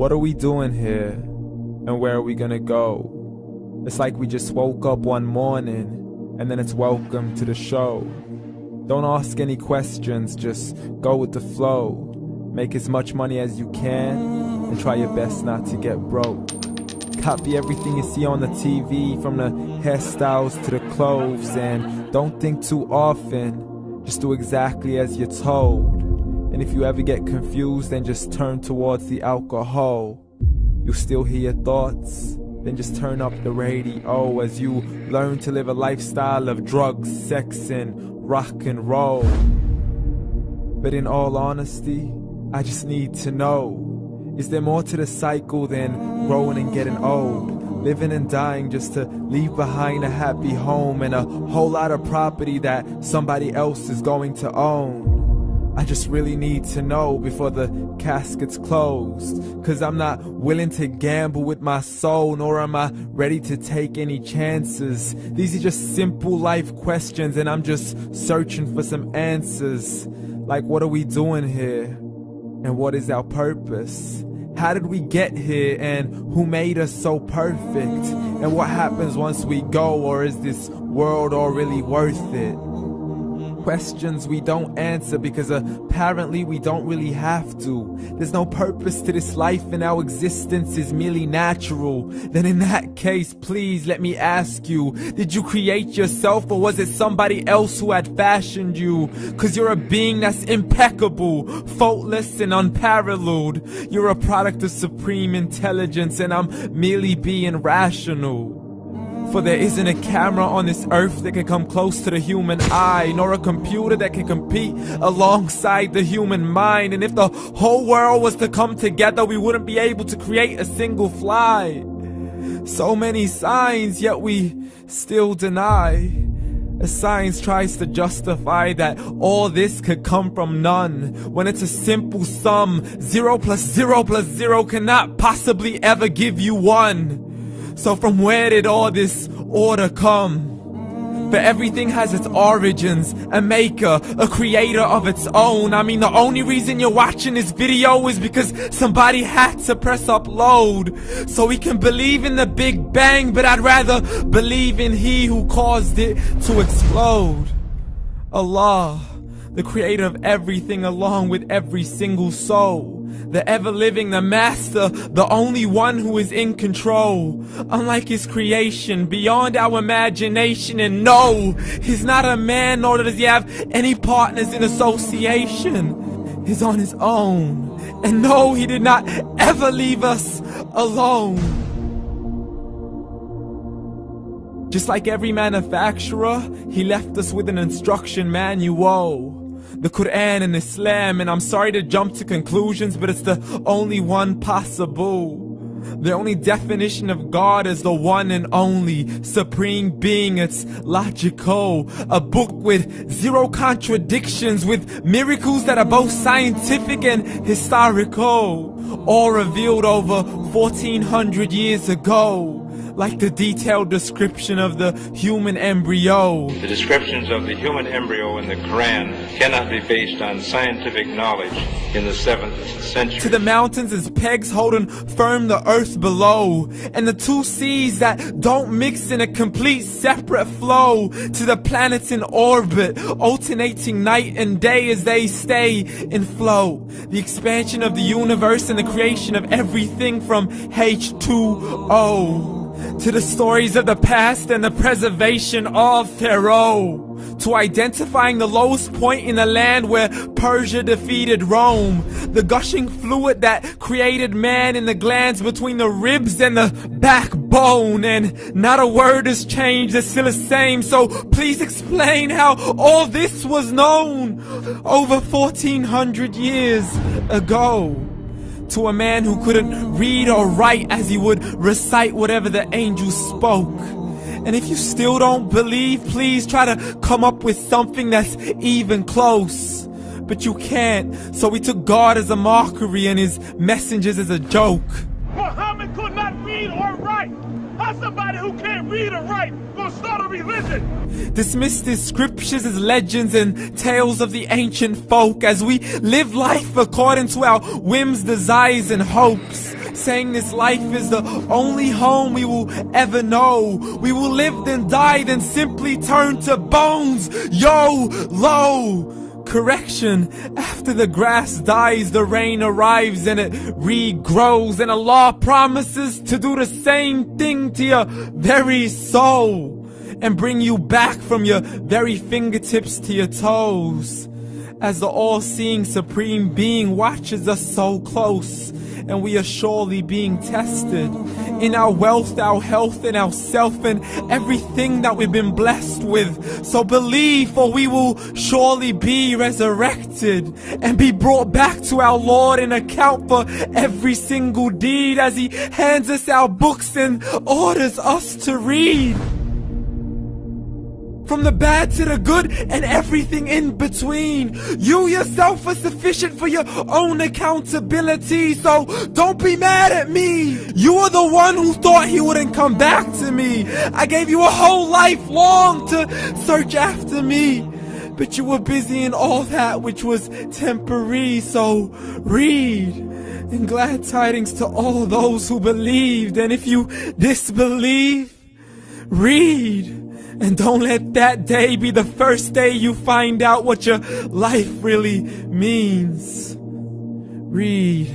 What are we doing here? And where are we gonna go? It's like we just woke up one morning and then it's welcome to the show. Don't ask any questions, just go with the flow. Make as much money as you can and try your best not to get broke. Copy everything you see on the TV, from the hairstyles to the clothes, and don't think too often, just do exactly as you're told. And if you ever get confused, then just turn towards the alcohol. You still hear your thoughts? Then just turn up the radio as you learn to live a lifestyle of drugs, sex, and rock and roll. But in all honesty, I just need to know, is there more to the cycle than growing and getting old? Living and dying just to leave behind a happy home and a whole lot of property that somebody else is going to own. I just really need to know before the casket's closed, 'cause I'm not willing to gamble with my soul, nor am I ready to take any chances. These are just simple life questions and I'm just searching for some answers. Like, what are we doing here? And what is our purpose? How did we get here, and who made us so perfect? And what happens once we go, or is this world all really worth it? Questions we don't answer because apparently we don't really have to. There's no purpose to this life and our existence is merely natural. Then in that case, please let me ask you, did you create yourself or was it somebody else who had fashioned you? 'Cause you're a being that's impeccable, faultless and unparalleled. You're a product of supreme intelligence and I'm merely being rational. For there isn't a camera on this earth that can come close to the human eye, nor a computer that can compete alongside the human mind. And if the whole world was to come together, we wouldn't be able to create a single fly. So many signs, yet we still deny. As science tries to justify that all this could come from none, when it's a simple sum, 0 plus 0 plus 0 cannot possibly ever give you 1. So from where did all this order come? For everything has its origins, a maker, a creator of its own. I mean, the only reason you're watching this video is because somebody had to press upload. So we can believe in the Big Bang, but I'd rather believe in He who caused it to explode. Allah, the creator of everything along with every single soul. The ever-living, the master, the only one who is in control. Unlike his creation, beyond our imagination. And no, he's not a man, nor does he have any partners in association. He's on his own. And no, he did not ever leave us alone. Just like every manufacturer, he left us with an instruction manual. The Quran and Islam, and I'm sorry to jump to conclusions, but it's the only one possible. The only definition of God is the one and only supreme being. It's logical, a book with 0 contradictions, with miracles that are both scientific and historical, all revealed over 1400 years ago. Like the detailed description of the human embryo. The descriptions of the human embryo in the Quran cannot be based on scientific knowledge in the 7th century. To the mountains as pegs holding firm the earth below, and the 2 seas that don't mix in a complete separate flow. To the planets in orbit, alternating night and day as they stay in flow. The expansion of the universe and the creation of everything from H2O. To the stories of the past and the preservation of Pharaoh. To identifying the lowest point in the land where Persia defeated Rome. The gushing fluid that created man in the glands between the ribs and the backbone. And not a word has changed, it's still the same. So please explain how all this was known over 1400 years ago. To a man who couldn't read or write as he would recite whatever the angels spoke. And if you still don't believe, please try to come up with something that's even close. But you can't, so we took God as a mockery and his messengers as a joke. Muhammad could not read or write. How's somebody who can't read or write gonna start a religion? Dismissed his scriptures as legends and tales of the ancient folk as we live life according to our whims, desires and hopes. saying this life is the only home we will ever know. We will live then die, then simply turn to bones. YOLO! Correction, after the grass dies, the rain arrives and it regrows, and Allah promises to do the same thing to your very soul and bring you back from your very fingertips to your toes, as the all-seeing supreme being watches us so close, and we are surely being tested in our wealth, our health, and our self, and everything that we've been blessed with. So believe, for we will surely be resurrected and be brought back to our Lord and account for every single deed, as He hands us our books and orders us to read. From the bad to the good and everything in between. You yourself are sufficient for your own accountability, so don't be mad at me. You are the one who thought He wouldn't come back to me. I gave you a whole life long to search after me, but you were busy in all that which was temporary. So read, and glad tidings to all those who believed. And if you disbelieve, read. And don't let that day be the first day you find out what your life really means. Read.